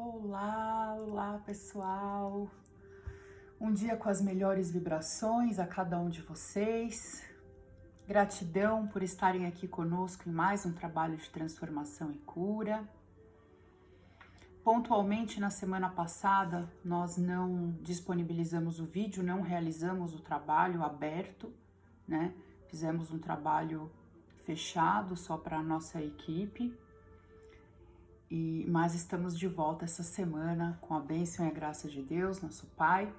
Olá, olá pessoal! Um dia com as melhores vibrações a cada um de vocês. Gratidão por estarem aqui conosco em mais um trabalho de transformação e cura. Pontualmente na semana passada nós não disponibilizamos o vídeo, não realizamos o trabalho aberto, né? Fizemos um trabalho fechado só para a nossa equipe. Mas estamos de volta essa semana com a bênção e a graça de Deus, nosso Pai.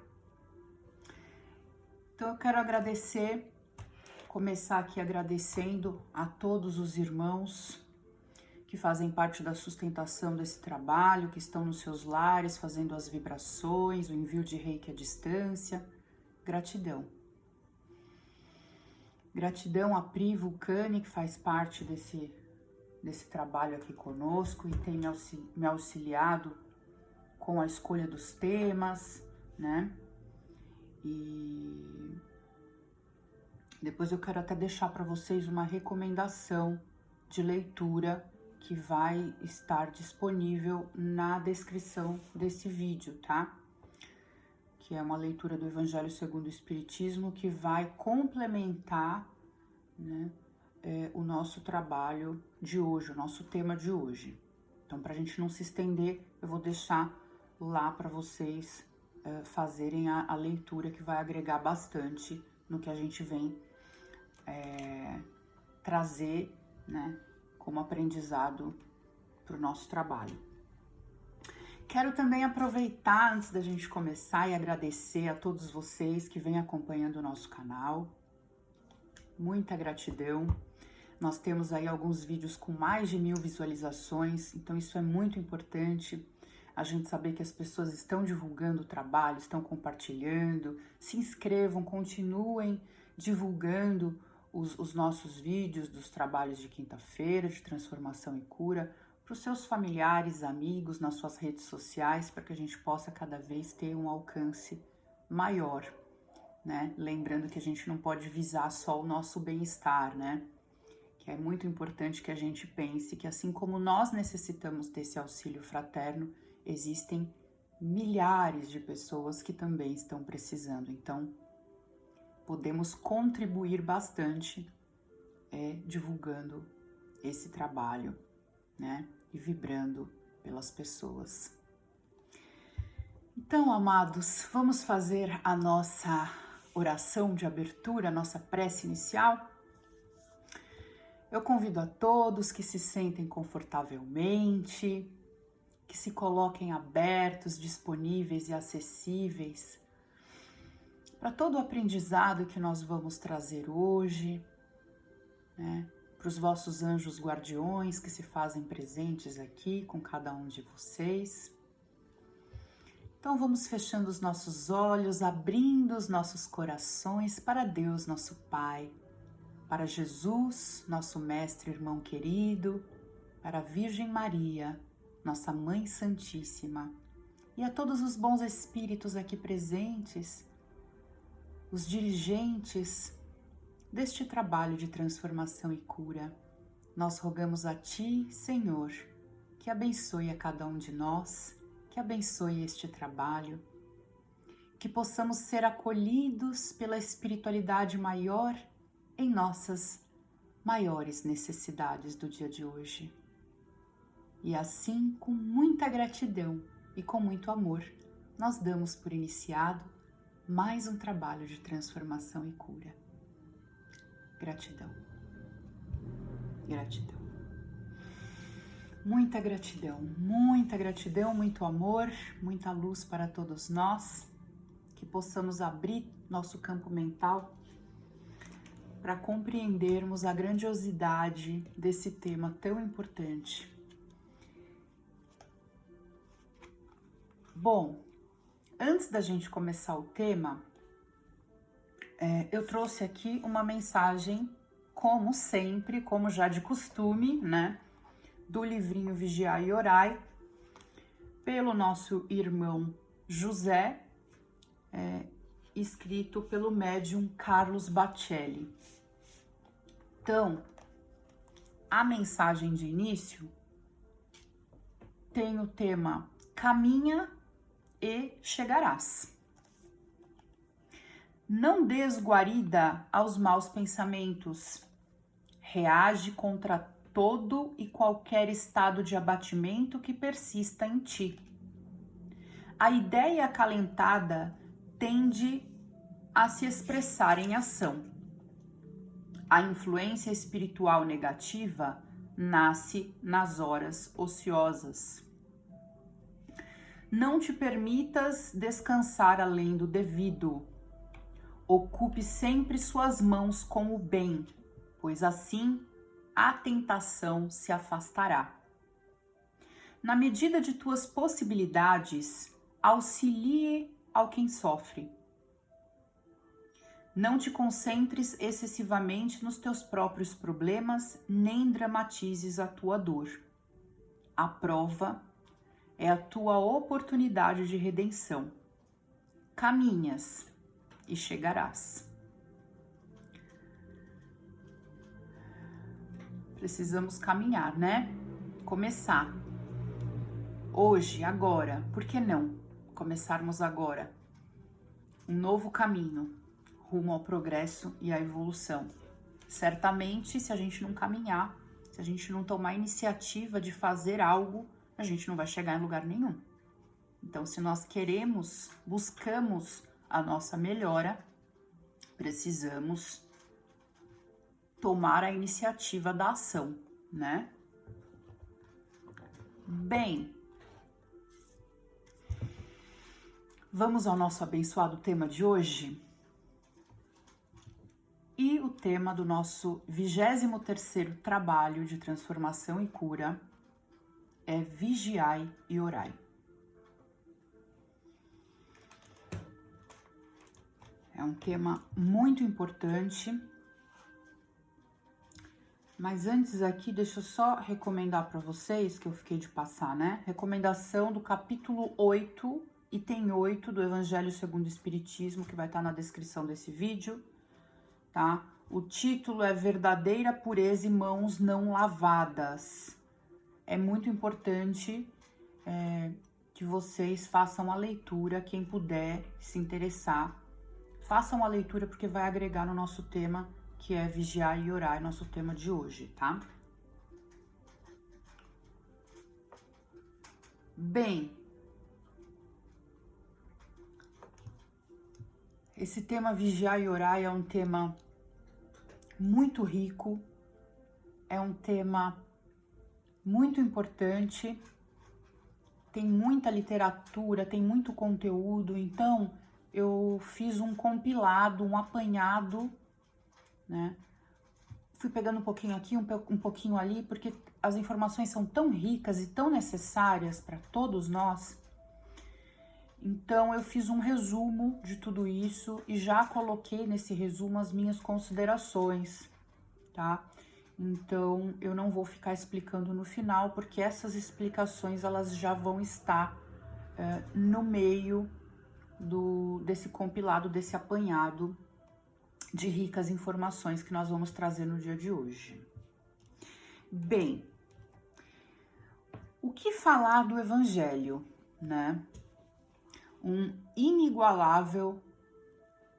Então eu quero começar aqui agradecendo a todos os irmãos que fazem parte da sustentação desse trabalho, que estão nos seus lares fazendo as vibrações, o envio de reiki à distância. Gratidão. Gratidão a Pri Vulcani, que faz parte desse trabalho aqui conosco e tem me auxiliado com a escolha dos temas, né? E depois eu quero até deixar para vocês uma recomendação de leitura que vai estar disponível na descrição desse vídeo, tá? Que é uma leitura do Evangelho segundo o Espiritismo que vai complementar, né, o nosso trabalho de hoje, o nosso tema de hoje. Então, para a gente não se estender, eu vou deixar lá para vocês fazerem a leitura, que vai agregar bastante no que a gente vem trazer, né, como aprendizado para o nosso trabalho. Quero também aproveitar, antes da gente começar, e agradecer a todos vocês que vêm acompanhando o nosso canal. Muita gratidão. Nós temos aí alguns vídeos com mais de 1000 visualizações, então isso é muito importante, a gente saber que as pessoas estão divulgando o trabalho, estão compartilhando. Se inscrevam, continuem divulgando os nossos vídeos dos trabalhos de quinta-feira, de transformação e cura, para os seus familiares, amigos, nas suas redes sociais, para que a gente possa cada vez ter um alcance maior, né? Lembrando que a gente não pode visar só o nosso bem-estar, né? Que é muito importante que a gente pense que, assim como nós necessitamos desse auxílio fraterno, existem milhares de pessoas que também estão precisando. Então, podemos contribuir bastante divulgando esse trabalho, né? E vibrando pelas pessoas. Então, amados, vamos fazer a nossa oração de abertura, a nossa prece inicial. Eu convido a todos que se sentem confortavelmente, que se coloquem abertos, disponíveis e acessíveis para todo o aprendizado que nós vamos trazer hoje, né? Para os vossos anjos guardiões que se fazem presentes aqui com cada um de vocês. Então vamos fechando os nossos olhos, abrindo os nossos corações para Deus, nosso Pai, para Jesus, nosso Mestre, irmão querido, para a Virgem Maria, nossa Mãe Santíssima, e a todos os bons espíritos aqui presentes, os dirigentes deste trabalho de transformação e cura. Nós rogamos a Ti, Senhor, que abençoe a cada um de nós, que abençoe este trabalho, que possamos ser acolhidos pela espiritualidade maior em nossas maiores necessidades do dia de hoje. E assim, com muita gratidão e com muito amor, nós damos por iniciado mais um trabalho de transformação e cura. Gratidão. Gratidão. Muita gratidão, muito amor, muita luz para todos nós, que possamos abrir nosso campo mental para compreendermos a grandiosidade desse tema tão importante. Bom, antes da gente começar o tema, eu trouxe aqui uma mensagem, como sempre, como já de costume, né? Do livrinho Vigiai e Orai, pelo nosso irmão José, escrito pelo médium Carlos Bacelli. Então, a mensagem de início tem o tema caminha e chegarás. Não des guarida aos maus pensamentos. Reage contra todo e qualquer estado de abatimento que persista em ti. A ideia acalentada tende a se expressar em ação. A influência espiritual negativa nasce nas horas ociosas. Não te permitas descansar além do devido. Ocupe sempre suas mãos com o bem, pois assim a tentação se afastará. Na medida de tuas possibilidades, auxilie ao quem sofre. Não te concentres excessivamente nos teus próprios problemas, nem dramatizes a tua dor. A prova é a tua oportunidade de redenção. Caminhas e chegarás. Precisamos caminhar, né? Começar. Hoje, agora. Por que não começarmos agora? Um novo caminho rumo ao progresso e à evolução. Certamente, se a gente não caminhar, se a gente não tomar a iniciativa de fazer algo, a gente não vai chegar em lugar nenhum. Então, se nós queremos, buscamos a nossa melhora, precisamos tomar a iniciativa da ação, né? Bem, vamos ao nosso abençoado tema de hoje? E o tema do nosso 23º trabalho de transformação e cura é vigiai e orai. É um tema muito importante, mas antes aqui deixa eu só recomendar para vocês, que eu fiquei de passar, né? Recomendação do capítulo 8, item 8 do Evangelho segundo o Espiritismo, que vai estar na descrição desse vídeo, tá? O título é Verdadeira Pureza e Mãos Não Lavadas. É muito importante que vocês façam a leitura, quem puder se interessar. Façam a leitura porque vai agregar no nosso tema, que é vigiar e orar, nosso tema de hoje, tá? Bem, esse tema vigiar e orar é um tema muito rico, é um tema muito importante, tem muita literatura, tem muito conteúdo, então eu fiz um compilado, um apanhado, né? Fui pegando um pouquinho aqui, um pouquinho ali, porque as informações são tão ricas e tão necessárias para todos nós. Então eu fiz um resumo de tudo isso e já coloquei nesse resumo as minhas considerações, tá? Então eu não vou ficar explicando no final, porque essas explicações elas já vão estar no meio desse compilado, desse apanhado de ricas informações que nós vamos trazer no dia de hoje. Bem, o que falar do Evangelho, né? Um inigualável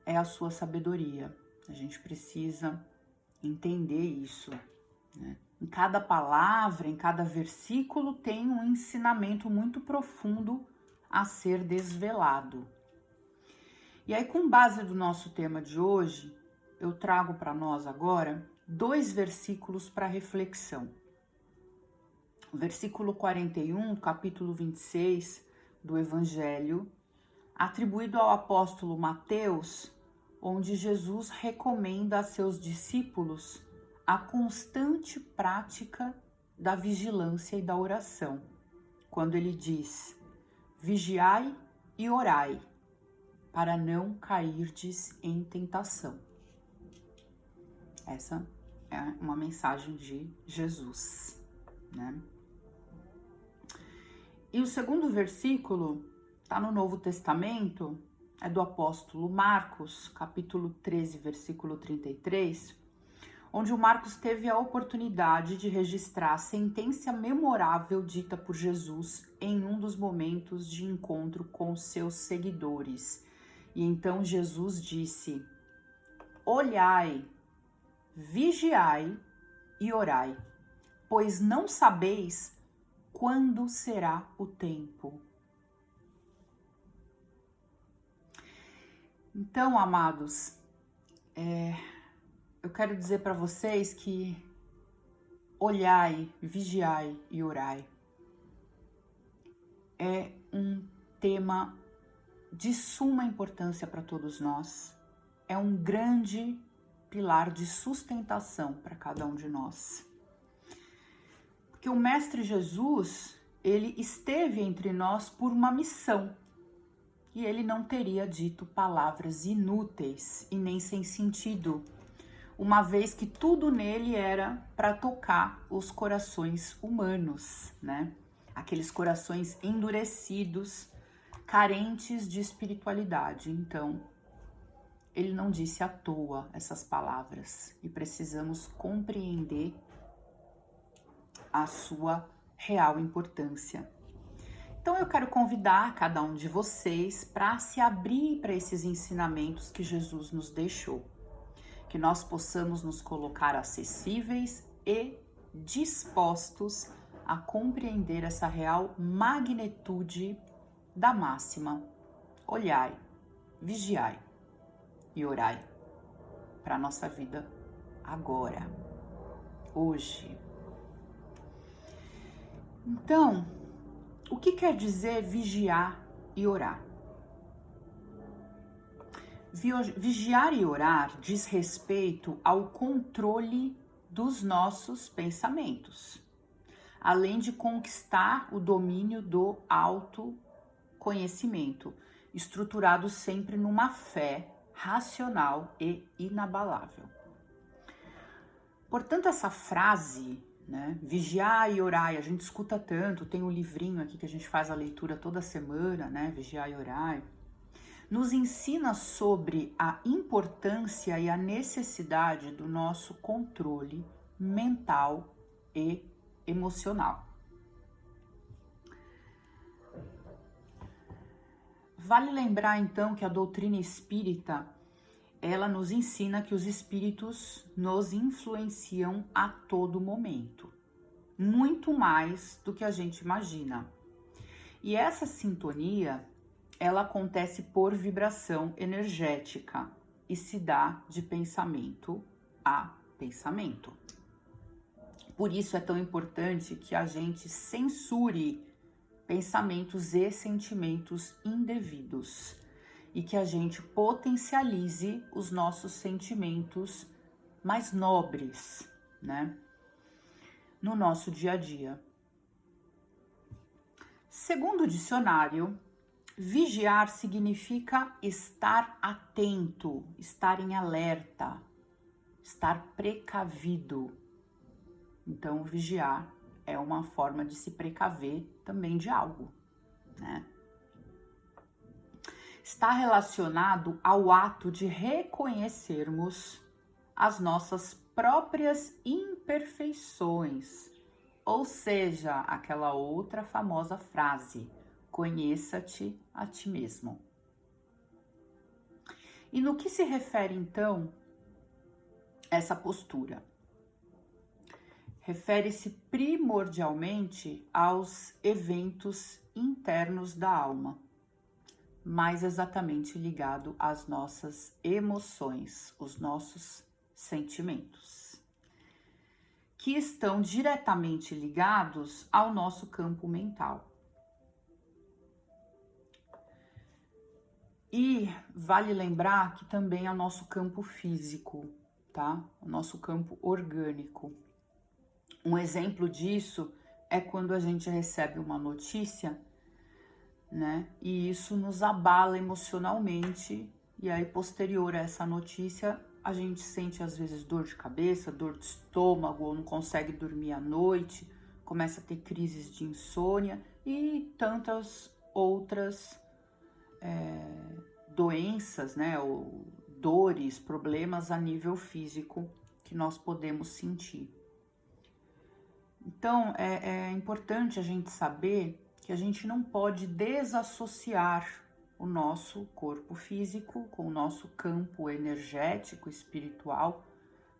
é a sua sabedoria. A gente precisa entender isso, né? Em cada palavra, em cada versículo, tem um ensinamento muito profundo a ser desvelado. E aí, com base do nosso tema de hoje, eu trago para nós agora 2 versículos para reflexão. O versículo 41, capítulo 26 do Evangelho, atribuído ao apóstolo Mateus, onde Jesus recomenda a seus discípulos a constante prática da vigilância e da oração, quando ele diz: vigiai e orai, para não cairdes em tentação. Essa é uma mensagem de Jesus, né? E o segundo versículo está no Novo Testamento, é do apóstolo Marcos, capítulo 13, versículo 33, onde o Marcos teve a oportunidade de registrar a sentença memorável dita por Jesus em um dos momentos de encontro com seus seguidores. E então Jesus disse: olhai, vigiai e orai, pois não sabeis quando será o tempo. Então, amados, eu quero dizer para vocês que olhai, vigiai e orai é um tema de suma importância para todos nós. É um grande pilar de sustentação para cada um de nós. Porque o Mestre Jesus, ele esteve entre nós por uma missão. E ele não teria dito palavras inúteis e nem sem sentido, uma vez que tudo nele era para tocar os corações humanos, né? Aqueles corações endurecidos, carentes de espiritualidade. Então, ele não disse à toa essas palavras e precisamos compreender a sua real importância. Então eu quero convidar cada um de vocês para se abrir para esses ensinamentos que Jesus nos deixou. Que nós possamos nos colocar acessíveis e dispostos a compreender essa real magnitude da máxima. Olhai, vigiai e orai para a nossa vida agora, hoje. Então, o que quer dizer vigiar e orar? Vigiar e orar diz respeito ao controle dos nossos pensamentos, além de conquistar o domínio do autoconhecimento, estruturado sempre numa fé racional e inabalável. Portanto, essa frase, né, vigiar e orar, a gente escuta tanto, tem um livrinho aqui que a gente faz a leitura toda semana, né, vigiar e orar, nos ensina sobre a importância e a necessidade do nosso controle mental e emocional. Vale lembrar então que a doutrina espírita, ela nos ensina que os espíritos nos influenciam a todo momento, muito mais do que a gente imagina. E essa sintonia, ela acontece por vibração energética e se dá de pensamento a pensamento. Por isso é tão importante que a gente censure pensamentos e sentimentos indevidos e que a gente potencialize os nossos sentimentos mais nobres, né, no nosso dia a dia. Segundo o dicionário, vigiar significa estar atento, estar em alerta, estar precavido. Então, vigiar é uma forma de se precaver também de algo, né? Está relacionado ao ato de reconhecermos as nossas próprias imperfeições, ou seja, aquela outra famosa frase: conheça-te a ti mesmo. E no que se refere, então, essa postura? Refere-se primordialmente aos eventos internos da alma, mais exatamente ligado às nossas emoções, os nossos sentimentos, que estão diretamente ligados ao nosso campo mental. E vale lembrar que também é o nosso campo físico, tá? O nosso campo orgânico. Um exemplo disso é quando a gente recebe uma notícia, né? E isso nos abala emocionalmente, e aí posterior a essa notícia, a gente sente às vezes dor de cabeça, dor de estômago, ou não consegue dormir à noite, começa a ter crises de insônia e tantas outras doenças, né, ou dores, problemas a nível físico que nós podemos sentir. Então, é importante a gente saber que a gente não pode desassociar o nosso corpo físico com o nosso campo energético, espiritual,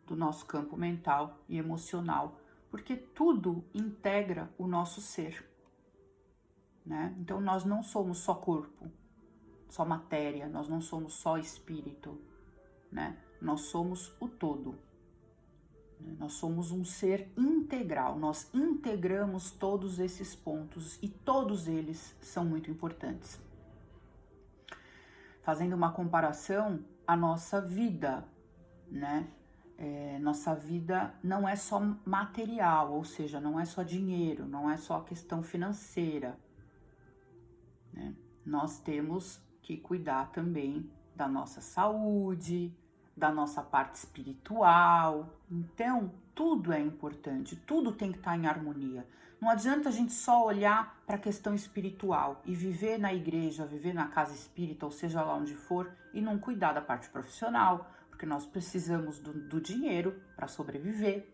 do nosso campo mental e emocional, porque tudo integra o nosso ser, né? Então nós não somos só corpo, só matéria, nós não somos só espírito, né? Nós somos o todo. Nós somos um ser integral, nós integramos todos esses pontos e todos eles são muito importantes. Fazendo uma comparação, a nossa vida, né? Nossa vida não é só material, ou seja, não é só dinheiro, não é só questão financeira, né? Nós temos que cuidar também da nossa saúde, da nossa parte espiritual. Então, tudo é importante, tudo tem que estar em harmonia. Não adianta a gente só olhar para a questão espiritual e viver na igreja, viver na casa espírita, ou seja lá onde for, e não cuidar da parte profissional, porque nós precisamos do dinheiro para sobreviver,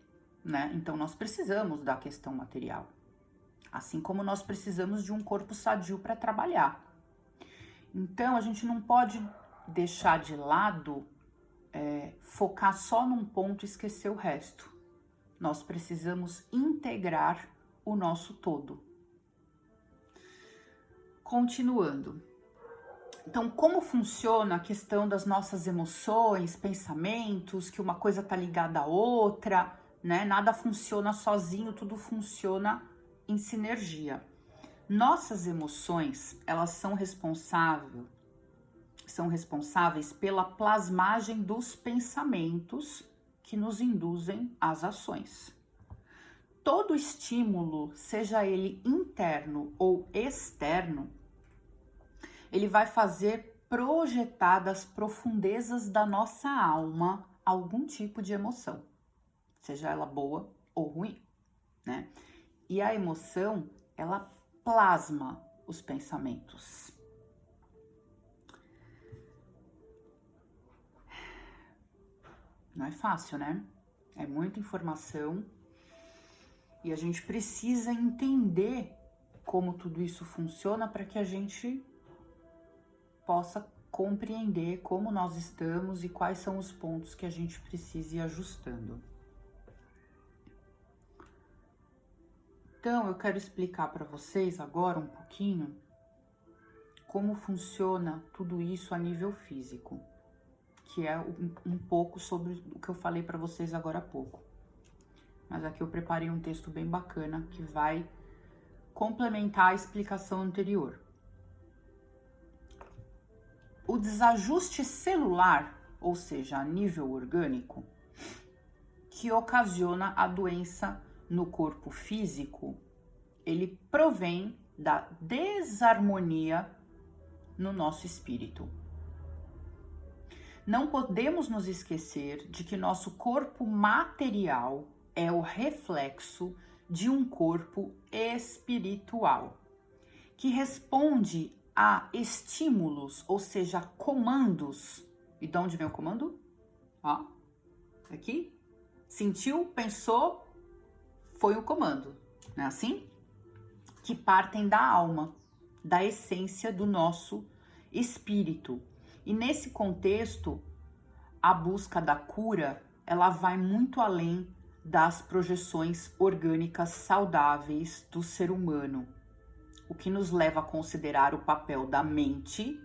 né? Então, nós precisamos da questão material. Assim como nós precisamos de um corpo sadio para trabalhar. Então, a gente não pode deixar de lado focar só num ponto e esquecer o resto. Nós precisamos integrar o nosso todo. Continuando. Então, como funciona a questão das nossas emoções, pensamentos, que uma coisa está ligada à outra, né? Nada funciona sozinho, tudo funciona em sinergia. Nossas emoções, elas são responsáveis pela plasmagem dos pensamentos que nos induzem às ações. Todo estímulo, seja ele interno ou externo, ele vai fazer projetar das profundezas da nossa alma algum tipo de emoção, seja ela boa ou ruim, né? E a emoção, ela plasma os pensamentos. Não é fácil, né? É muita informação e a gente precisa entender como tudo isso funciona para que a gente possa compreender como nós estamos e quais são os pontos que a gente precisa ir ajustando. Então, eu quero explicar para vocês agora um pouquinho como funciona tudo isso a nível físico, que é um pouco sobre o que eu falei para vocês agora há pouco. Mas aqui eu preparei um texto bem bacana que vai complementar a explicação anterior. O desajuste celular, ou seja, a nível orgânico, que ocasiona a doença no corpo físico, ele provém da desarmonia no nosso espírito. Não podemos nos esquecer de que nosso corpo material é o reflexo de um corpo espiritual, que responde a estímulos, ou seja, comandos. E de onde vem o comando? Ó, aqui. Sentiu, pensou, foi o comando. Não é assim? Que partem da alma, da essência do nosso espírito. E nesse contexto, a busca da cura, ela vai muito além das projeções orgânicas saudáveis do ser humano, o que nos leva a considerar o papel da mente,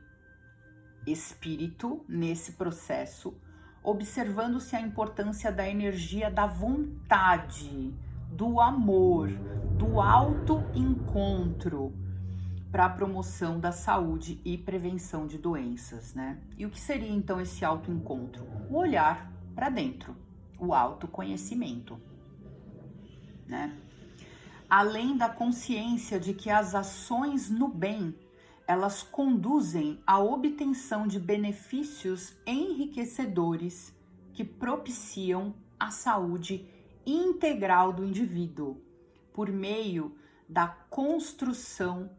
espírito, nesse processo, observando-se a importância da energia da vontade, do amor, do autoencontro para a promoção da saúde e prevenção de doenças, né? E o que seria então esse autoencontro? O olhar para dentro, o autoconhecimento, né? Além da consciência de que as ações no bem, elas conduzem à obtenção de benefícios enriquecedores que propiciam a saúde integral do indivíduo, por meio da construção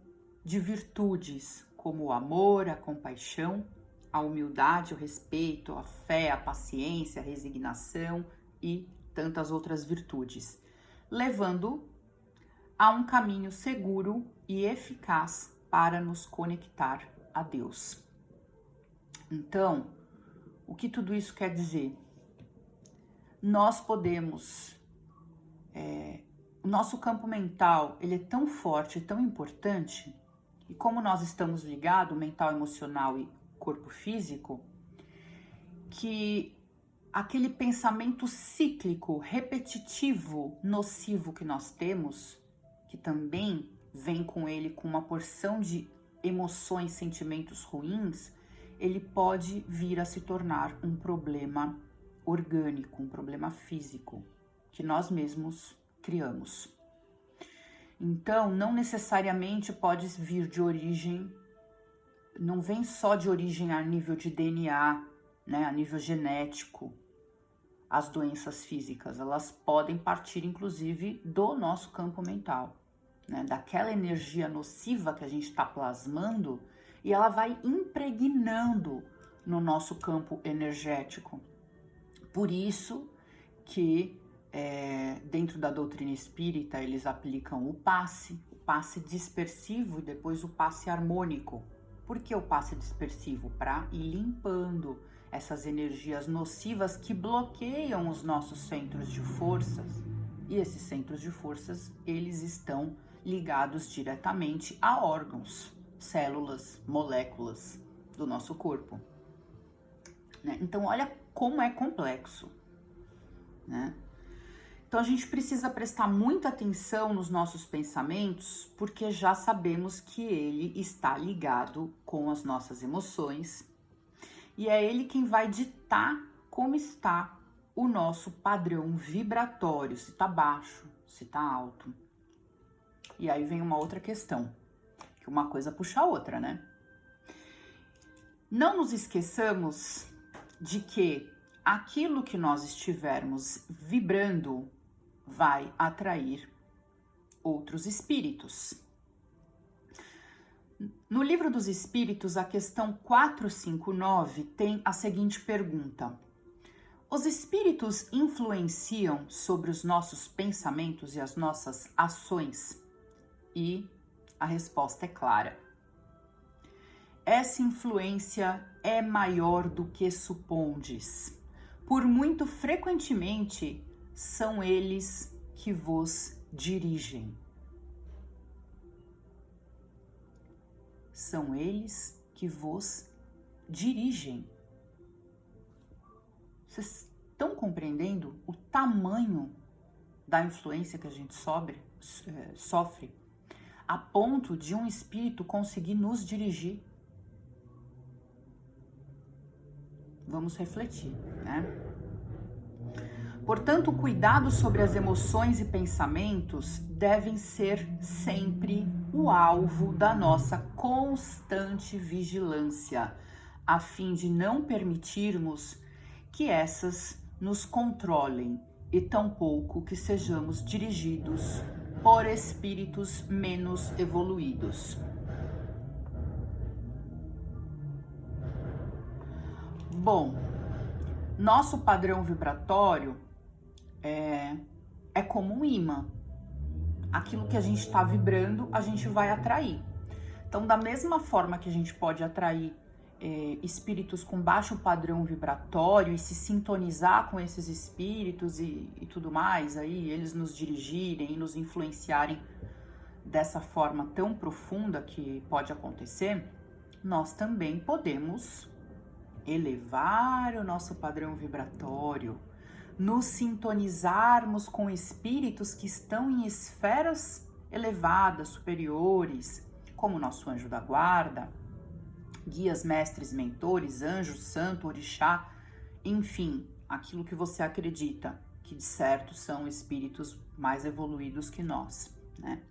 de virtudes como o amor, a compaixão, a humildade, o respeito, a fé, a paciência, a resignação e tantas outras virtudes, levando a um caminho seguro e eficaz para nos conectar a Deus. Então, o que tudo isso quer dizer? Nós podemos, o nosso campo mental, ele é tão forte, tão importante, e como nós estamos ligados, mental, emocional e corpo físico, que aquele pensamento cíclico, repetitivo, nocivo que nós temos, que também vem com ele com uma porção de emoções, sentimentos ruins, ele pode vir a se tornar um problema orgânico, um problema físico, que nós mesmos criamos. Então, não necessariamente pode vir de origem, não vem só de origem a nível de DNA, né, a nível genético, as doenças físicas, elas podem partir inclusive do nosso campo mental, né, daquela energia nociva que a gente está plasmando, e ela vai impregnando no nosso campo energético. Por isso que dentro da doutrina espírita eles aplicam o passe dispersivo e depois o passe harmônico. Por que o passe dispersivo? Para ir limpando essas energias nocivas que bloqueiam os nossos centros de forças. E esses centros de forças, eles estão ligados diretamente a órgãos, células, moléculas do nosso corpo, né? Então, olha como é complexo, né? Então, a gente precisa prestar muita atenção nos nossos pensamentos, porque já sabemos que ele está ligado com as nossas emoções, e é ele quem vai ditar como está o nosso padrão vibratório, se está baixo, se está alto. E aí vem uma outra questão, que uma coisa puxa a outra, né? Não nos esqueçamos de que aquilo que nós estivermos vibrando vai atrair outros espíritos. No Livro dos Espíritos, a questão 459 tem a seguinte pergunta: os espíritos influenciam sobre os nossos pensamentos e as nossas ações? E a resposta é clara. Essa influência é maior do que supondes. Por muito frequentemente são eles que vos dirigem. São eles que vos dirigem. Vocês estão compreendendo o tamanho da influência que a gente sofre, a ponto de um espírito conseguir nos dirigir? Vamos refletir, né? Portanto, o cuidado sobre as emoções e pensamentos devem ser sempre o alvo da nossa constante vigilância, a fim de não permitirmos que essas nos controlem e tampouco que sejamos dirigidos por espíritos menos evoluídos. Bom, nosso padrão vibratório é como um imã. Aquilo que a gente está vibrando, a gente vai atrair. Então, da mesma forma que a gente pode atrair espíritos com baixo padrão vibratório e se sintonizar com esses espíritos e tudo mais, aí eles nos dirigirem e nos influenciarem dessa forma tão profunda que pode acontecer, nós também podemos elevar o nosso padrão vibratório, nos sintonizarmos com espíritos que estão em esferas elevadas, superiores, como nosso anjo da guarda, guias, mestres, mentores, anjo, santo, orixá, enfim, aquilo que você acredita que de certo são espíritos mais evoluídos que nós, né?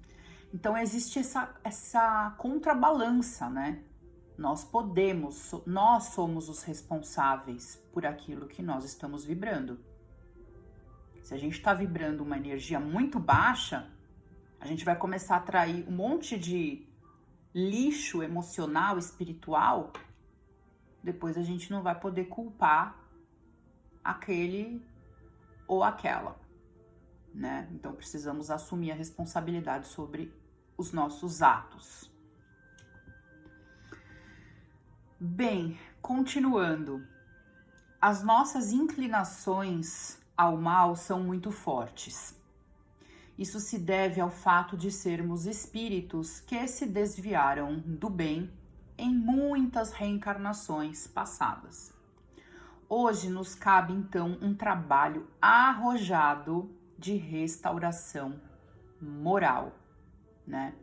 Então existe essa contrabalança, né? Nós somos os responsáveis por aquilo que nós estamos vibrando. Se a gente está vibrando uma energia muito baixa, a gente vai começar a atrair um monte de lixo emocional, espiritual. Depois a gente não vai poder culpar aquele ou aquela, né? Então precisamos assumir a responsabilidade sobre os nossos atos. Bem, continuando, as nossas inclinações ao mal são muito fortes. Isso se deve ao fato de sermos espíritos que se desviaram do bem em muitas reencarnações passadas. Hoje nos cabe então um trabalho arrojado de restauração moral, né?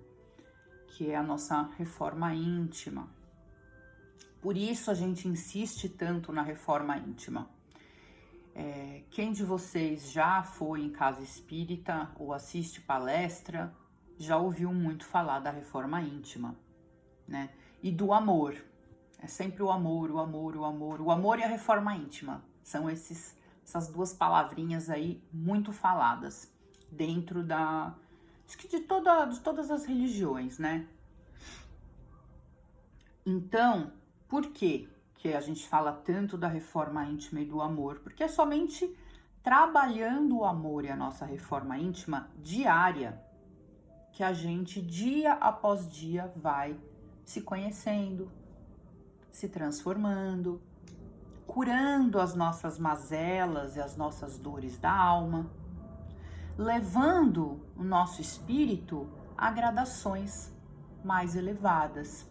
Que é a nossa reforma íntima. Por isso a gente insiste tanto na reforma íntima. Quem de vocês já foi em casa espírita ou assiste palestra, já ouviu muito falar da reforma íntima, né? E do amor. É sempre o amor, o amor, o amor. O amor e a reforma íntima. São essas duas palavrinhas aí muito faladas dentro acho que de todas as religiões, né? Então, por quê que a gente fala tanto da reforma íntima e do amor? Porque é somente trabalhando o amor e a nossa reforma íntima diária que a gente, dia após dia, vai se conhecendo, se transformando, curando as nossas mazelas e as nossas dores da alma, levando o nosso espírito a gradações mais elevadas.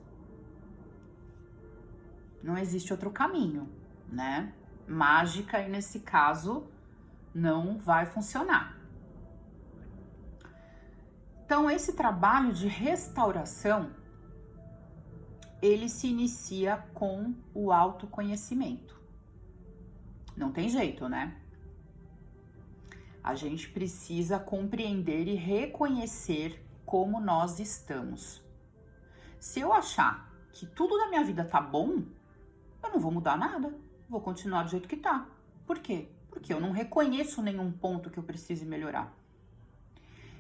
Não existe outro caminho, né? Mágica, e nesse caso, não vai funcionar. Então, esse trabalho de restauração, ele se inicia com o autoconhecimento. Não tem jeito, né? A gente precisa compreender e reconhecer como nós estamos. Se eu achar que tudo na minha vida tá bom, eu não vou mudar nada, vou continuar do jeito que tá. Por quê? Porque eu não reconheço nenhum ponto que eu precise melhorar.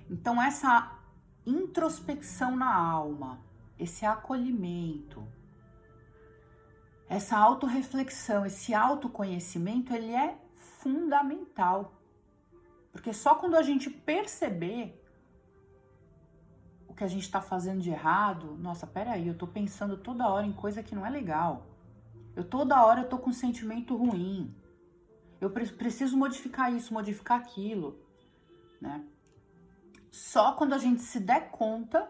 Então, essa introspecção na alma, esse acolhimento, essa autorreflexão, esse autoconhecimento, ele é fundamental. Porque só quando a gente perceber o que a gente está fazendo de errado, nossa, peraí, eu tô pensando toda hora em coisa que não é legal. Toda hora eu tô com um sentimento ruim. Eu preciso modificar isso, modificar aquilo, né? Só quando a gente se der conta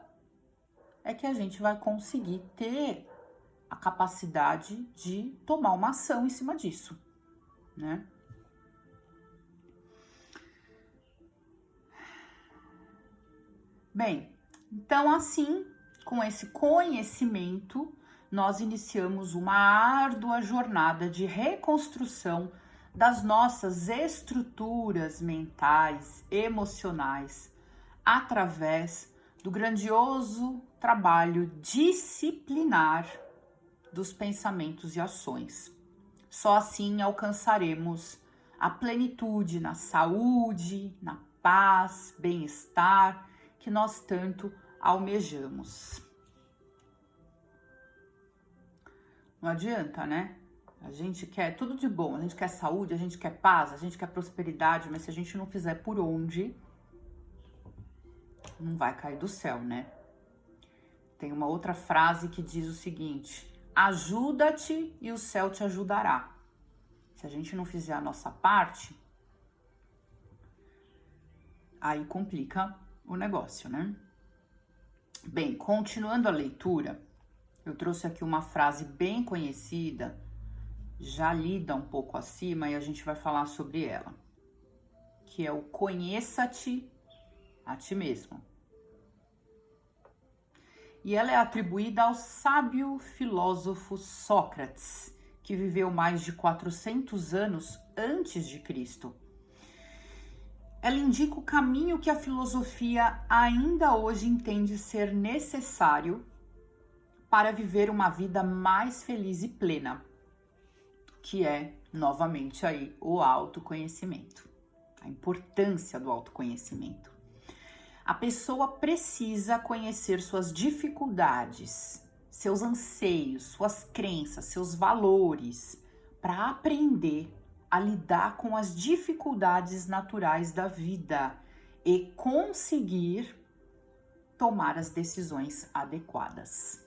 é que a gente vai conseguir ter a capacidade de tomar uma ação em cima disso, né? Bem, então assim, com esse conhecimento, nós iniciamos uma árdua jornada de reconstrução das nossas estruturas mentais, emocionais, através do grandioso trabalho disciplinar dos pensamentos e ações. Só assim alcançaremos a plenitude na saúde, na paz, bem-estar que nós tanto almejamos. Não adianta, né? A gente quer tudo de bom, a gente quer saúde, a gente quer paz, a gente quer prosperidade, mas se a gente não fizer por onde, não vai cair do céu, né? Tem uma outra frase que diz o seguinte: ajuda-te e o céu te ajudará. Se a gente não fizer a nossa parte, aí complica o negócio, né? Bem, continuando a leitura, eu trouxe aqui uma frase bem conhecida, já lida um pouco acima, e a gente vai falar sobre ela, que é o conheça-te a ti mesmo. E ela é atribuída ao sábio filósofo Sócrates, que viveu mais de 400 anos antes de Cristo. Ela indica o caminho que a filosofia ainda hoje entende ser necessário para viver uma vida mais feliz e plena, que é, novamente, aí, o autoconhecimento, a importância do autoconhecimento. A pessoa precisa conhecer suas dificuldades, seus anseios, suas crenças, seus valores, para aprender a lidar com as dificuldades naturais da vida e conseguir tomar as decisões adequadas.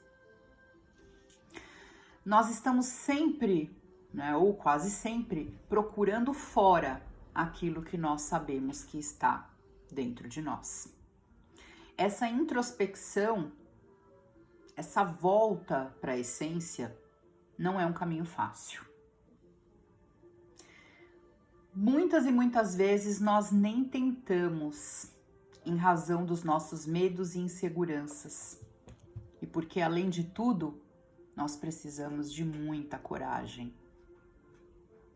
Nós estamos sempre, né, ou quase sempre, procurando fora aquilo que nós sabemos que está dentro de nós. Essa introspecção, essa volta para a essência, não é um caminho fácil. Muitas e muitas vezes nós nem tentamos, em razão dos nossos medos e inseguranças. E porque, além de tudo, nós precisamos de muita coragem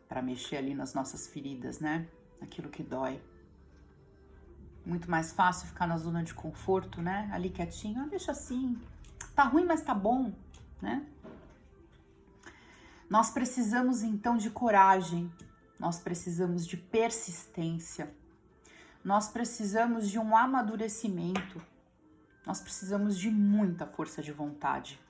para mexer ali nas nossas feridas, né? Aquilo que dói. Muito mais fácil ficar na zona de conforto, né? Ali quietinho, deixa assim. Tá ruim, mas tá bom, né? Nós precisamos então de coragem, nós precisamos de persistência, nós precisamos de um amadurecimento, nós precisamos de muita força de vontade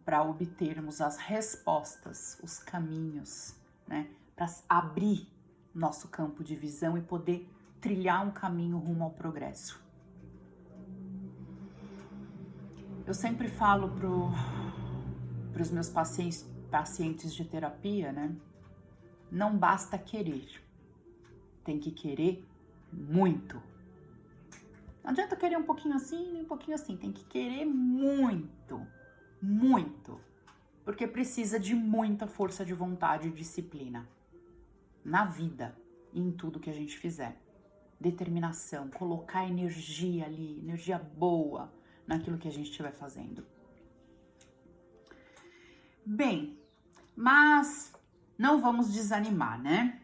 para obtermos as respostas, os caminhos, né? Para abrir nosso campo de visão e poder trilhar um caminho rumo ao progresso. Eu sempre falo para os meus pacientes de terapia, né? Não basta querer, tem que querer muito. Não adianta querer um pouquinho assim nem um pouquinho assim, tem que querer muito, muito, porque precisa de muita força de vontade e disciplina na vida e em tudo que a gente fizer. Determinação, colocar energia ali, energia boa naquilo que a gente estiver fazendo. Bem, mas não vamos desanimar, né?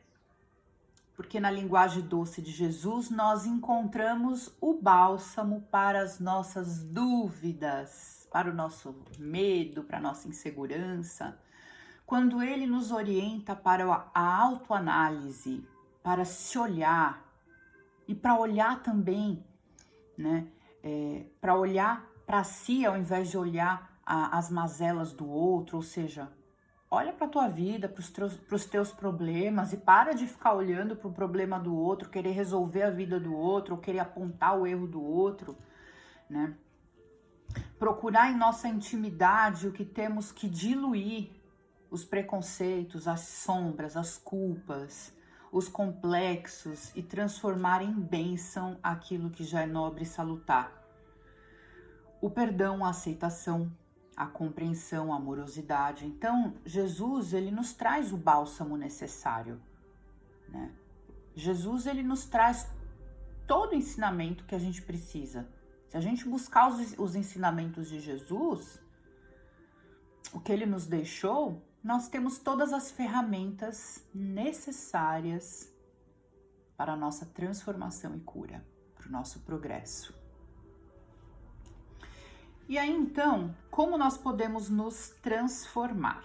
Porque na linguagem doce de Jesus nós encontramos o bálsamo para as nossas dúvidas, para o nosso medo, para a nossa insegurança, quando ele nos orienta para a autoanálise, para se olhar e para olhar também, né? Para olhar para si ao invés de olhar as mazelas do outro, ou seja, olha para a tua vida, para os teus problemas e para de ficar olhando para o problema do outro, querer resolver a vida do outro, ou querer apontar o erro do outro, né? Procurar em nossa intimidade o que temos que diluir, os preconceitos, as sombras, as culpas, os complexos e transformar em bênção aquilo que já é nobre e salutar. O perdão, a aceitação, a compreensão, a amorosidade. Então, Jesus, ele nos traz o bálsamo necessário, né? Jesus, ele nos traz todo o ensinamento que a gente precisa. Se a gente buscar os ensinamentos de Jesus, o que ele nos deixou, nós temos todas as ferramentas necessárias para a nossa transformação e cura, para o nosso progresso. E aí, então, como nós podemos nos transformar?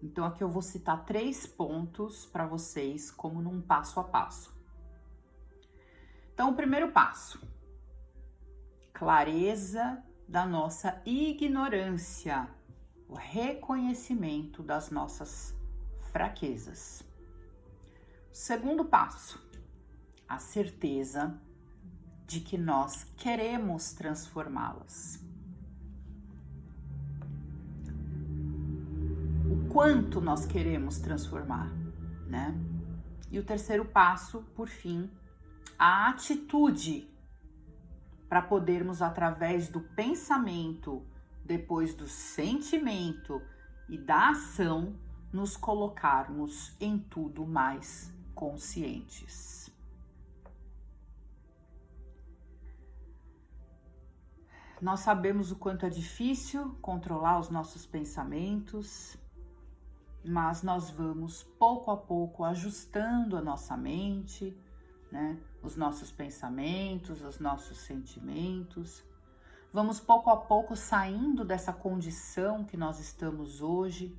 Então, aqui eu vou citar 3 pontos para vocês, como num passo a passo. Então, o primeiro passo: clareza da nossa ignorância, o reconhecimento das nossas fraquezas. O segundo passo: a certeza de que nós queremos transformá-las. O quanto nós queremos transformar, né? E o terceiro passo, por fim, a atitude para podermos, através do pensamento, depois do sentimento e da ação, nos colocarmos em tudo mais conscientes. Nós sabemos o quanto é difícil controlar os nossos pensamentos, mas nós vamos pouco a pouco ajustando a nossa mente, né? Os nossos pensamentos, os nossos sentimentos. Vamos pouco a pouco saindo dessa condição que nós estamos hoje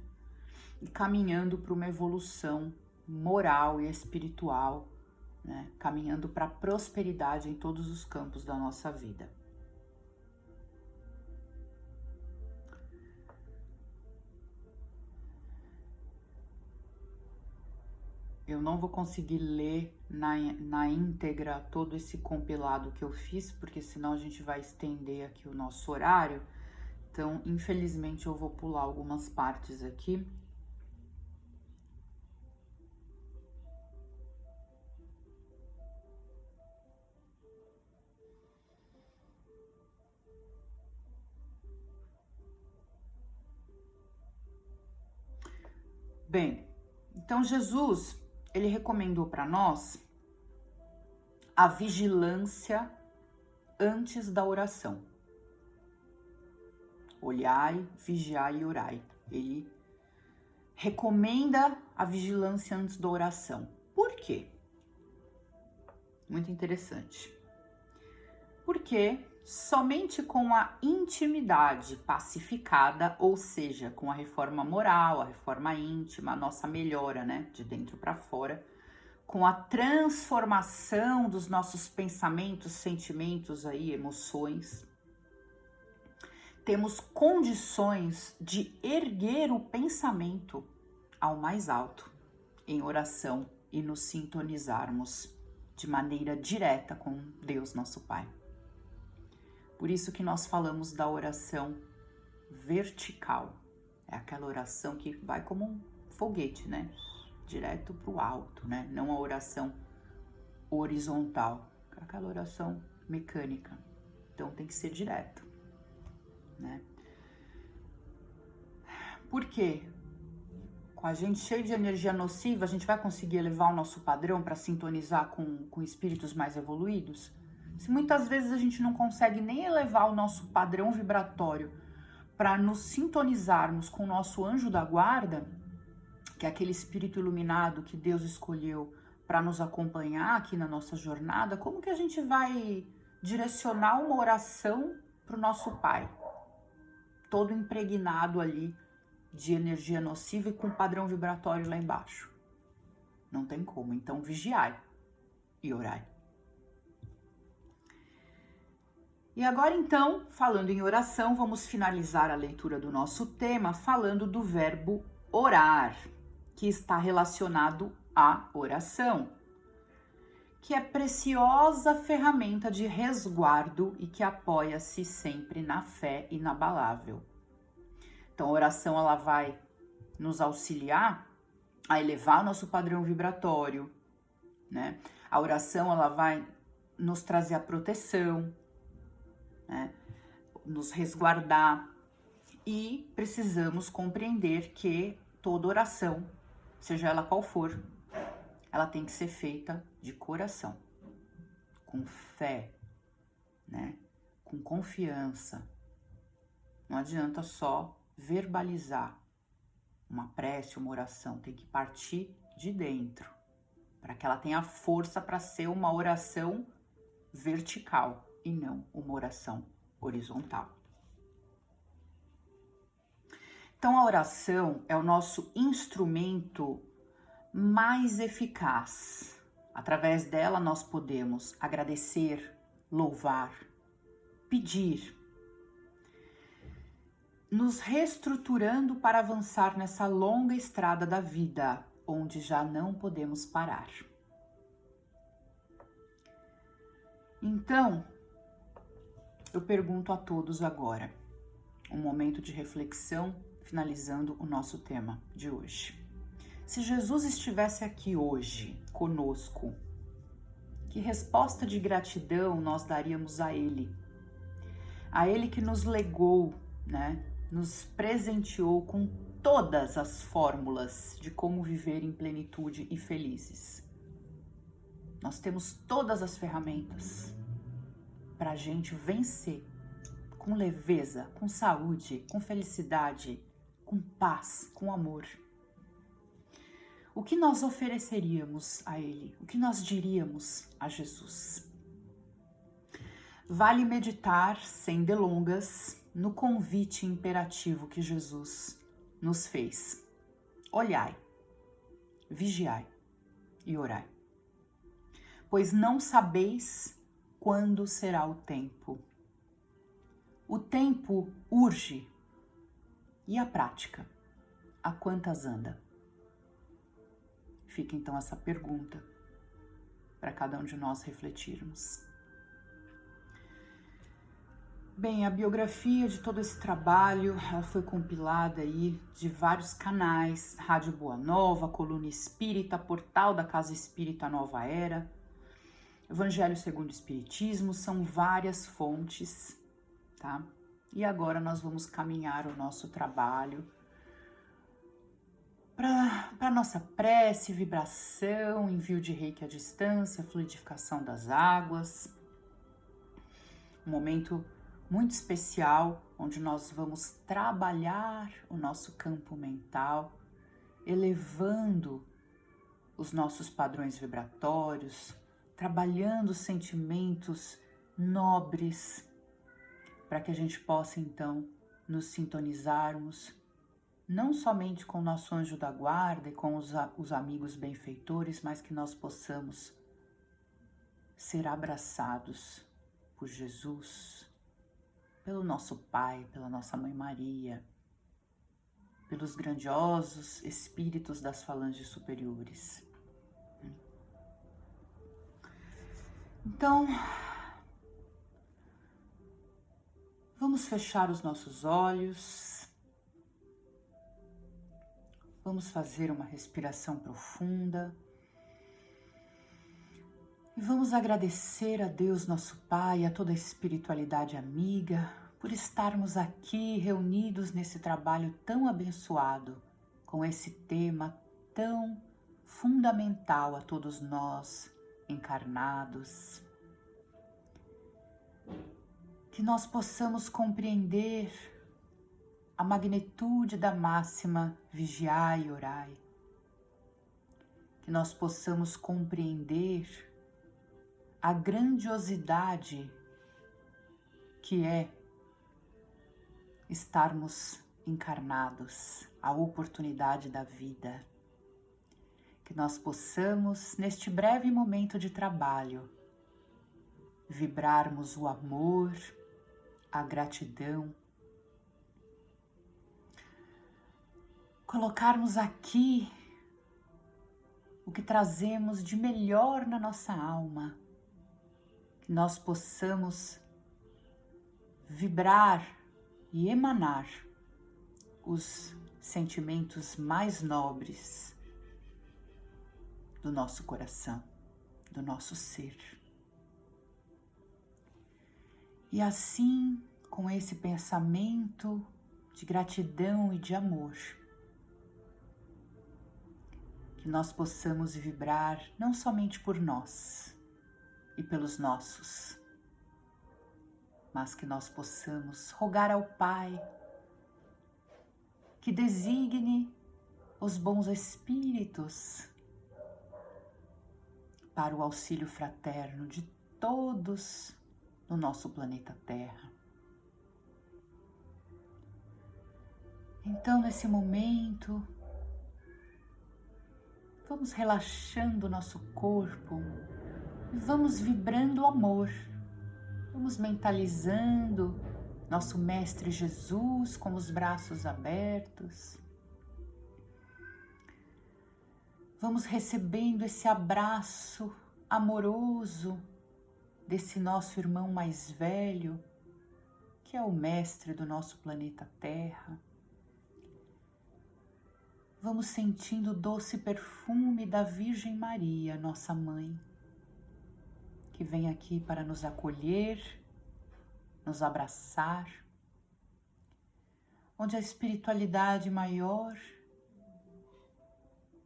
e caminhando para uma evolução moral e espiritual, né? Caminhando para a prosperidade em todos os campos da nossa vida. Eu não vou conseguir ler na íntegra todo esse compilado que eu fiz, porque senão a gente vai estender aqui o nosso horário. Então, infelizmente, eu vou pular algumas partes aqui. Bem, então Jesus, ele recomendou para nós a vigilância antes da oração. Olhai, vigiai e orai. Ele recomenda a vigilância antes da oração. Por quê? Muito interessante. Porque somente com a intimidade pacificada, ou seja, com a reforma moral, a reforma íntima, a nossa melhora, né, de dentro para fora, com a transformação dos nossos pensamentos, sentimentos aí, emoções, temos condições de erguer o pensamento ao mais alto em oração e nos sintonizarmos de maneira direta com Deus, nosso Pai. Por isso que nós falamos da oração vertical. É aquela oração que vai como um foguete, né? Direto para o alto, né? Não a oração horizontal, aquela oração mecânica. Então tem que ser direto, né? Por quê? Com a gente cheio de energia nociva, a gente vai conseguir elevar o nosso padrão para sintonizar com espíritos mais evoluídos? Se muitas vezes a gente não consegue nem elevar o nosso padrão vibratório para nos sintonizarmos com o nosso anjo da guarda, que é aquele espírito iluminado que Deus escolheu para nos acompanhar aqui na nossa jornada, como que a gente vai direcionar uma oração para o nosso Pai? Todo impregnado ali de energia nociva e com padrão vibratório lá embaixo. Não tem como. Então, vigiai e orai. E agora, então, falando em oração, vamos finalizar a leitura do nosso tema falando do verbo orar, que está relacionado à oração, que é preciosa ferramenta de resguardo e que apoia-se sempre na fé inabalável. Então, a oração ela vai nos auxiliar a elevar o nosso padrão vibratório, né? A oração ela vai nos trazer a proteção, né? Nos resguardar, e precisamos compreender que toda oração, seja ela qual for, ela tem que ser feita de coração, com fé, né? Com confiança. Não adianta só verbalizar uma prece, uma oração, tem que partir de dentro, para que ela tenha força para ser uma oração vertical e não uma oração horizontal. Então a oração é o nosso instrumento mais eficaz. Através dela nós podemos agradecer, louvar, pedir, nos reestruturando para avançar nessa longa estrada da vida, onde já não podemos parar. Então, eu pergunto a todos agora, um momento de reflexão, finalizando o nosso tema de hoje. Se Jesus estivesse aqui hoje, conosco, que resposta de gratidão nós daríamos a Ele? A Ele que nos legou, né? Nos presenteou com todas as fórmulas de como viver em plenitude e felizes. Nós temos todas as ferramentas para a gente vencer com leveza, com saúde, com felicidade, com paz, com amor. O que nós ofereceríamos a Ele? O que nós diríamos a Jesus? Vale meditar sem delongas no convite imperativo que Jesus nos fez. Olhai, vigiai e orai, pois não sabeis quando será o tempo. O tempo urge, e a prática, a quantas anda? Fica então essa pergunta para cada um de nós refletirmos. Bem, a biografia de todo esse trabalho, ela foi compilada aí de vários canais, Rádio Boa Nova, Coluna Espírita, Portal da Casa Espírita Nova Era, Evangelho segundo o Espiritismo, são várias fontes, tá? E agora nós vamos caminhar o nosso trabalho para nossa prece, vibração, envio de reiki à distância, fluidificação das águas, um momento muito especial, onde nós vamos trabalhar o nosso campo mental, elevando os nossos padrões vibratórios, trabalhando sentimentos nobres, para que a gente possa então nos sintonizarmos, não somente com o nosso anjo da guarda e com os amigos benfeitores, mas que nós possamos ser abraçados por Jesus, pelo nosso Pai, pela nossa Mãe Maria, pelos grandiosos espíritos das falanges superiores. Então, vamos fechar os nossos olhos, vamos fazer uma respiração profunda e vamos agradecer a Deus, nosso Pai, a toda a espiritualidade amiga, por estarmos aqui reunidos nesse trabalho tão abençoado, com esse tema tão fundamental a todos nós encarnados. Que nós possamos compreender a magnitude da máxima vigiai e orai. Que nós possamos compreender a grandiosidade que é estarmos encarnados, a oportunidade da vida. Que nós possamos, neste breve momento de trabalho, vibrarmos o amor, a gratidão, colocarmos aqui o que trazemos de melhor na nossa alma, que nós possamos vibrar e emanar os sentimentos mais nobres do nosso coração, do nosso ser. E assim, com esse pensamento de gratidão e de amor, que nós possamos vibrar não somente por nós e pelos nossos, mas que nós possamos rogar ao Pai que designe os bons espíritos para o auxílio fraterno de todos no nosso planeta Terra. Então, nesse momento, vamos relaxando o nosso corpo e vamos vibrando o amor. Vamos mentalizando nosso Mestre Jesus com os braços abertos. Vamos recebendo esse abraço amoroso desse nosso irmão mais velho, que é o Mestre do nosso planeta Terra. Vamos sentindo o doce perfume da Virgem Maria, nossa Mãe, que vem aqui para nos acolher, nos abraçar, onde a espiritualidade maior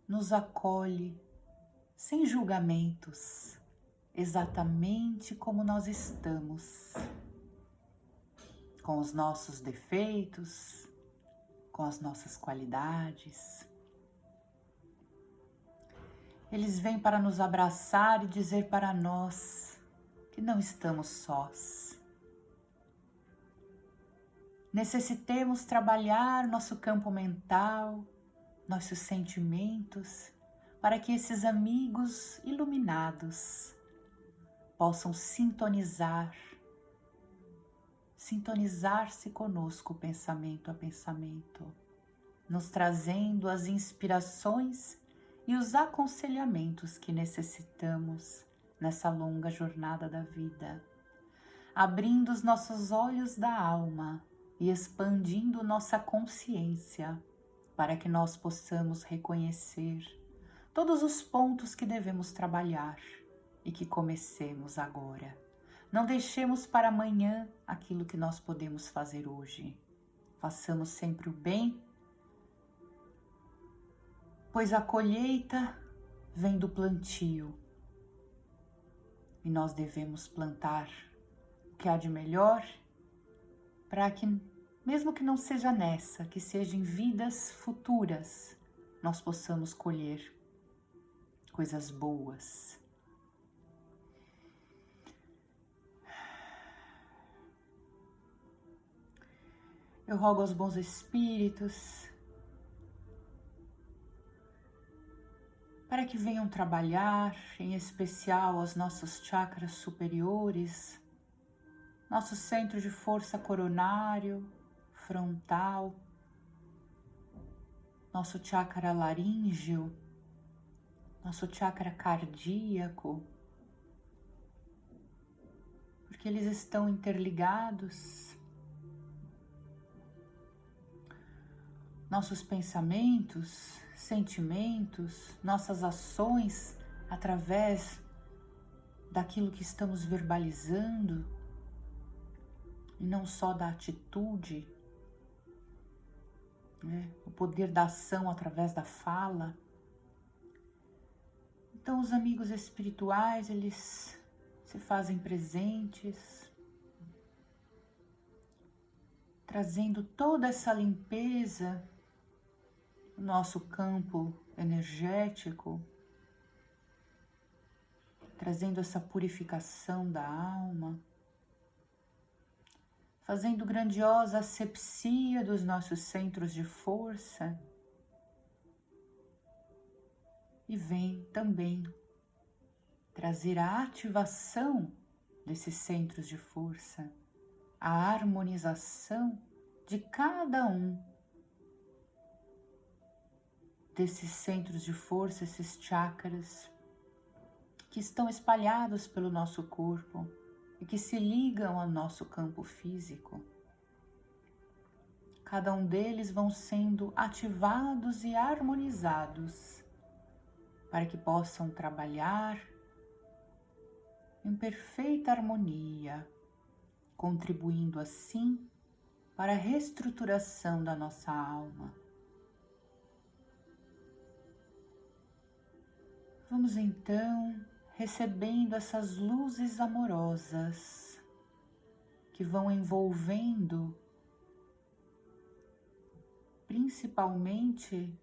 nos acolhe sem julgamentos, exatamente como nós estamos, com os nossos defeitos, com as nossas qualidades. Eles vêm para nos abraçar e dizer para nós que não estamos sós. Necessitemos trabalhar nosso campo mental, nossos sentimentos, para que esses amigos iluminados possam sintonizar-se conosco pensamento a pensamento, nos trazendo as inspirações e os aconselhamentos que necessitamos nessa longa jornada da vida, abrindo os nossos olhos da alma e expandindo nossa consciência para que nós possamos reconhecer todos os pontos que devemos trabalhar e que comecemos agora. Não deixemos para amanhã aquilo que nós podemos fazer hoje. Façamos sempre o bem, pois a colheita vem do plantio e nós devemos plantar o que há de melhor para que, mesmo que não seja nessa, que seja em vidas futuras, nós possamos colher coisas boas. Eu rogo aos bons espíritos para que venham trabalhar, em especial aos nossos chakras superiores, nosso centro de força coronário, frontal, nosso chakra laríngeo, nosso chakra cardíaco, porque eles estão interligados. Nossos pensamentos, sentimentos, nossas ações através daquilo que estamos verbalizando, e não só da atitude, né? O poder da ação através da fala. Então os amigos espirituais, eles se fazem presentes, trazendo toda essa limpeza no nosso campo energético, trazendo essa purificação da alma, fazendo grandiosa asepsia dos nossos centros de força, e vem também trazer a ativação desses centros de força, a harmonização de cada um desses centros de força, esses chakras que estão espalhados pelo nosso corpo e que se ligam ao nosso campo físico. Cada um deles vão sendo ativados e harmonizados para que possam trabalhar em perfeita harmonia, contribuindo assim para a reestruturação da nossa alma. Vamos então recebendo essas luzes amorosas que vão envolvendo principalmente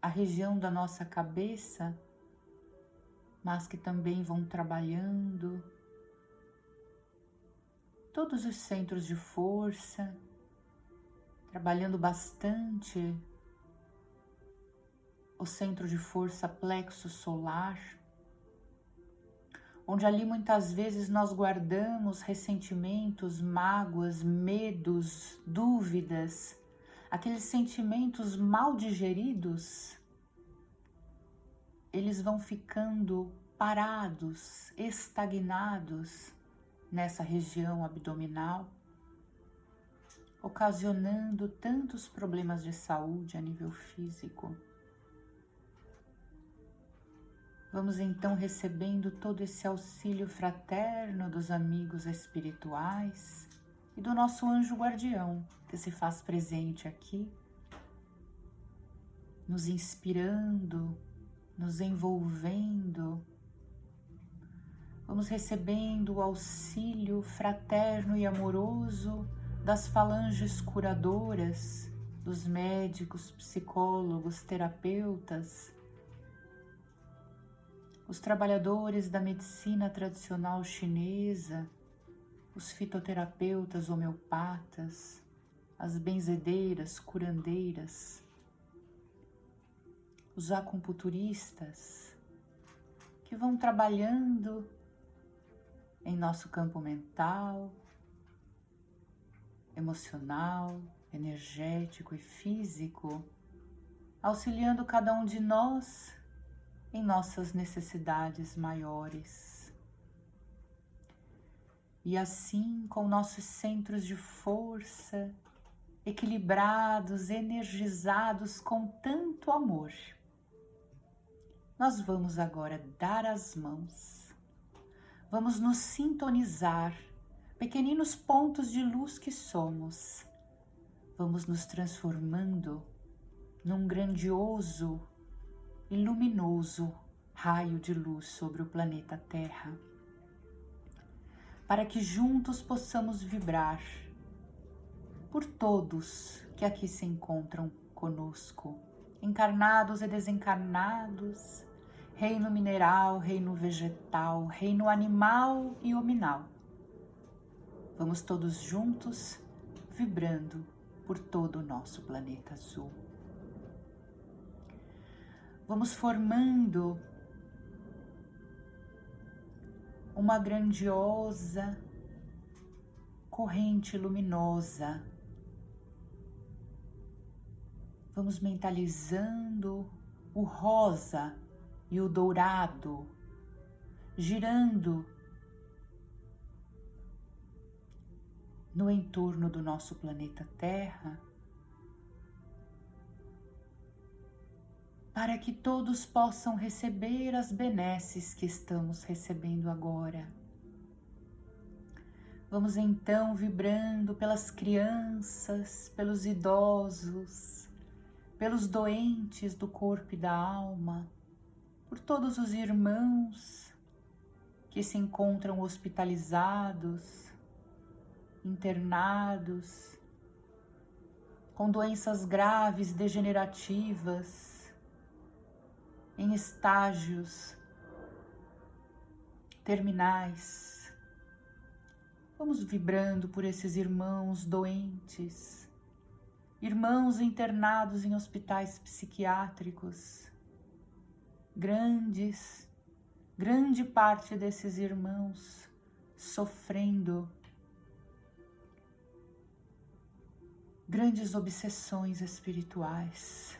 a região da nossa cabeça, mas que também vão trabalhando todos os centros de força, trabalhando bastante o centro de força plexo solar, onde ali muitas vezes nós guardamos ressentimentos, mágoas, medos, dúvidas, aqueles sentimentos mal digeridos, eles vão ficando parados, estagnados nessa região abdominal, ocasionando tantos problemas de saúde a nível físico. Vamos então recebendo todo esse auxílio fraterno dos amigos espirituais e do nosso anjo guardião, que se faz presente aqui, nos inspirando, nos envolvendo. Vamos recebendo o auxílio fraterno e amoroso das falanges curadoras, dos médicos, psicólogos, terapeutas, os trabalhadores da medicina tradicional chinesa, os fitoterapeutas homeopatas, as benzedeiras, curandeiras, os acupunturistas, que vão trabalhando em nosso campo mental, emocional, energético e físico, auxiliando cada um de nós em nossas necessidades maiores. E assim, com nossos centros de força equilibrados, energizados com tanto amor, nós vamos agora dar as mãos. Vamos nos sintonizar, pequeninos pontos de luz que somos. Vamos nos transformando num grandioso e luminoso raio de luz sobre o planeta Terra, para que juntos possamos vibrar por todos que aqui se encontram conosco, encarnados e desencarnados, reino mineral, reino vegetal, reino animal e hominal. Vamos todos juntos vibrando por todo o nosso planeta azul. Vamos formando uma grandiosa corrente luminosa. Vamos mentalizando o rosa e o dourado, girando no entorno do nosso planeta Terra, para que todos possam receber as benesses que estamos recebendo agora. Vamos então vibrando pelas crianças, pelos idosos, pelos doentes do corpo e da alma, por todos os irmãos que se encontram hospitalizados, internados, com doenças graves, degenerativas, em estágios terminais. Vamos vibrando por esses irmãos doentes, irmãos internados em hospitais psiquiátricos. Grande parte desses irmãos sofrendo grandes obsessões espirituais.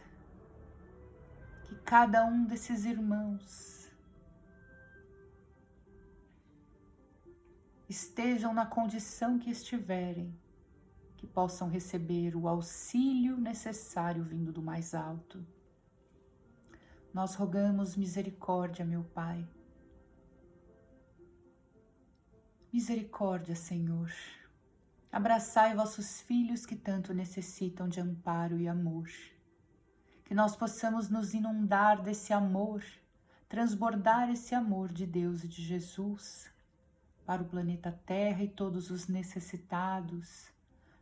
Que cada um desses irmãos estejam na condição que estiverem, que possam receber o auxílio necessário vindo do mais alto. Nós rogamos misericórdia, meu Pai. Misericórdia, Senhor. Abraçai vossos filhos que tanto necessitam de amparo e amor. Que nós possamos nos inundar desse amor, transbordar esse amor de Deus e de Jesus para o planeta Terra e todos os necessitados,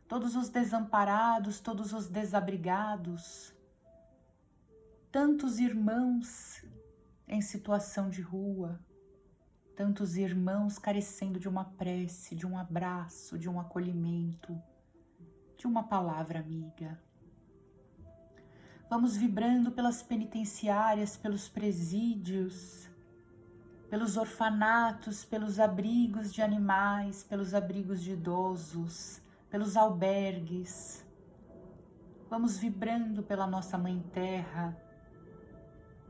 todos os desamparados, todos os desabrigados, tantos irmãos em situação de rua, tantos irmãos carecendo de uma prece, de um abraço, de um acolhimento, de uma palavra amiga. Vamos vibrando pelas penitenciárias, pelos presídios, pelos orfanatos, pelos abrigos de animais, pelos abrigos de idosos, pelos albergues. Vamos vibrando pela nossa Mãe Terra,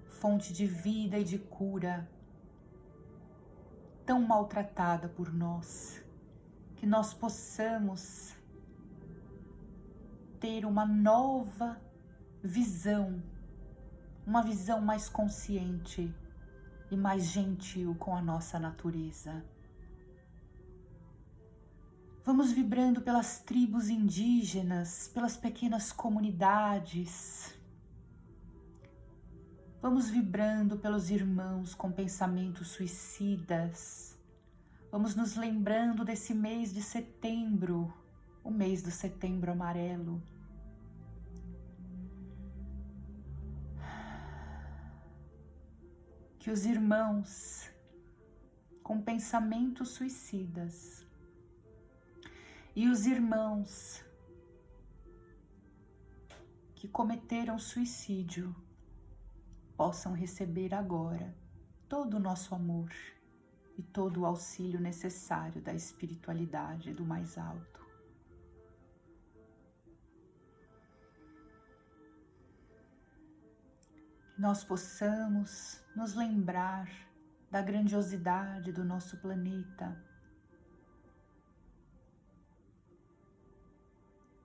fonte de vida e de cura, tão maltratada por nós, que nós possamos ter uma nova visão, uma visão mais consciente e mais gentil com a nossa natureza. Vamos vibrando pelas tribos indígenas, pelas pequenas comunidades. Vamos vibrando pelos irmãos com pensamentos suicidas. Vamos nos lembrando desse mês de setembro, o mês do Setembro Amarelo. Que os irmãos com pensamentos suicidas e os irmãos que cometeram suicídio possam receber agora todo o nosso amor e todo o auxílio necessário da espiritualidade do mais alto. nós possamos nos lembrar da grandiosidade do nosso planeta,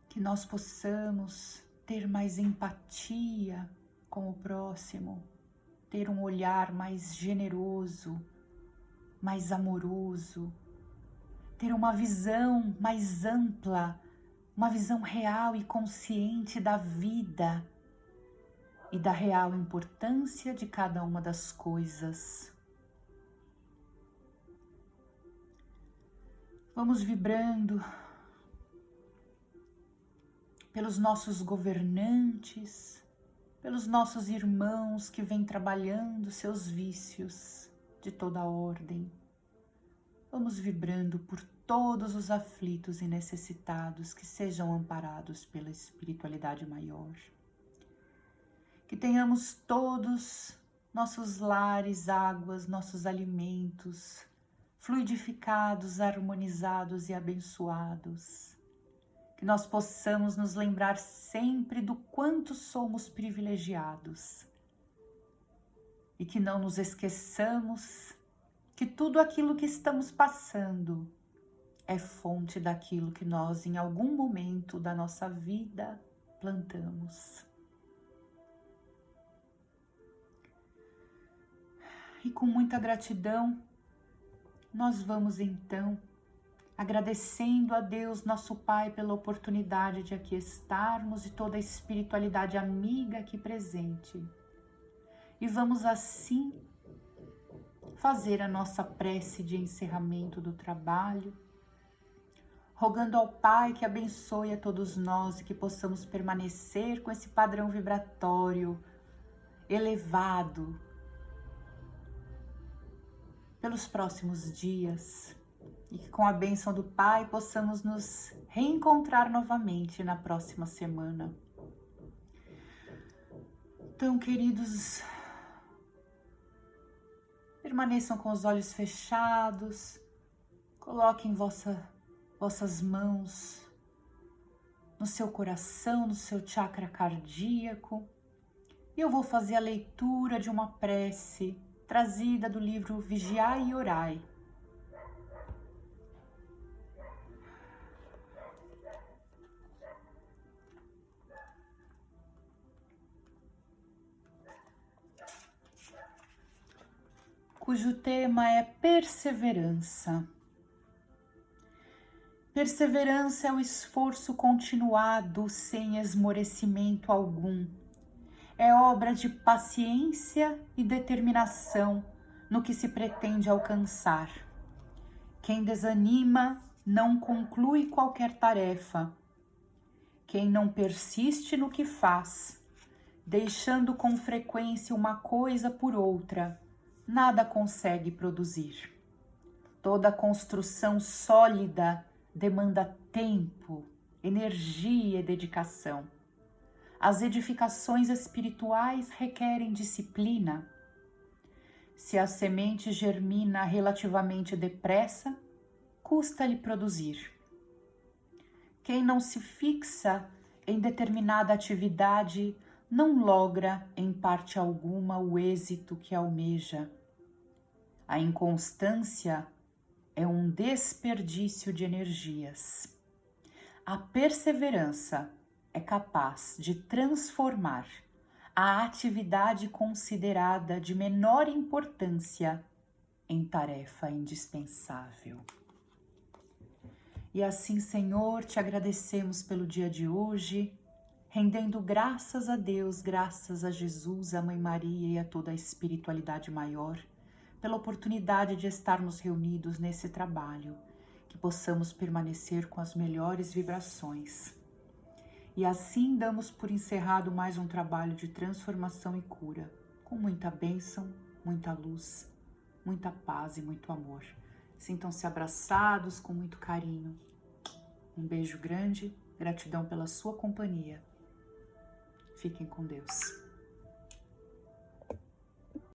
que nós possamos ter mais empatia com o próximo, ter um olhar mais generoso, mais amoroso, ter uma visão mais ampla, uma visão real e consciente da vida e da real importância de cada uma das coisas. Vamos vibrando pelos nossos governantes, pelos nossos irmãos que vêm trabalhando seus vícios de toda ordem. Vamos vibrando por todos os aflitos e necessitados que sejam amparados pela espiritualidade maior. Que tenhamos todos nossos lares, águas, nossos alimentos fluidificados, harmonizados e abençoados. Que nós possamos nos lembrar sempre do quanto somos privilegiados e que não nos esqueçamos que tudo aquilo que estamos passando é fonte daquilo que nós em algum momento da nossa vida plantamos. E com muita gratidão, nós vamos então agradecendo a Deus, nosso Pai, pela oportunidade de aqui estarmos e toda a espiritualidade amiga aqui presente. E vamos assim fazer a nossa prece de encerramento do trabalho, rogando ao Pai que abençoe a todos nós e que possamos permanecer com esse padrão vibratório elevado pelos próximos dias e que com a bênção do Pai possamos nos reencontrar novamente na próxima semana. Então, queridos, permaneçam com os olhos fechados, coloquem vossas mãos no seu coração, no seu chakra cardíaco, e eu vou fazer a leitura de uma prece trazida do livro Vigiai e Orai. Cujo tema é perseverança. Perseverança é o esforço continuado sem esmorecimento algum. É obra de paciência e determinação no que se pretende alcançar. Quem desanima não conclui qualquer tarefa. Quem não persiste no que faz, deixando com frequência uma coisa por outra, nada consegue produzir. Toda construção sólida demanda tempo, energia e dedicação. As edificações espirituais requerem disciplina. Se a semente germina relativamente depressa, custa-lhe produzir. Quem não se fixa em determinada atividade não logra, em parte alguma, o êxito que almeja. A inconstância é um desperdício de energias. A perseverança é capaz de transformar a atividade considerada de menor importância em tarefa indispensável. E assim, Senhor, te agradecemos pelo dia de hoje, rendendo graças a Deus, graças a Jesus, a Mãe Maria e a toda a espiritualidade maior, pela oportunidade de estarmos reunidos nesse trabalho, que possamos permanecer com as melhores vibrações. E assim damos por encerrado mais um trabalho de transformação e cura, com muita bênção, muita luz, muita paz e muito amor. Sintam-se abraçados com muito carinho. Um beijo grande, gratidão pela sua companhia. Fiquem com Deus.